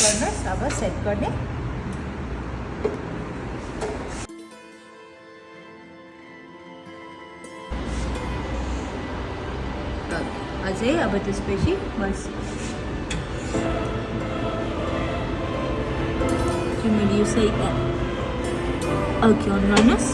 गर्नुहोस् अब सेट गर्ने अझै अब त्यसपछि बस तिमीले यो सही अघि अन गर्नुहोस्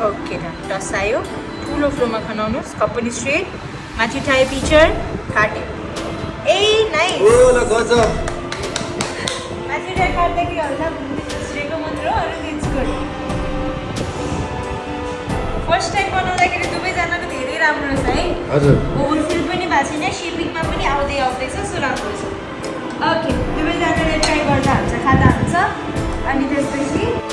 ओके टस आयो ठुलो फ्लोमा खनाउनुहोस् कप पनि स्ट्रेट माथि उठाए पिक्चर काट्यो ए नाइस माथि उठाए काट्दाखेरि हल्का स्ट्रेटको मात्र हो अरू इट्स गुड फर्स्ट टाइम बनाउँदाखेरि दुवैजनाको धेरै राम्रो रहेछ है हजुर ओभरफिल पनि भएको छैन सेपिङमा पनि आउँदैछ सो राम्रो छ ओके दुवैजनाले ट्राई गर्दा हुन्छ खाँदा हुन्छ अनि त्यसपछि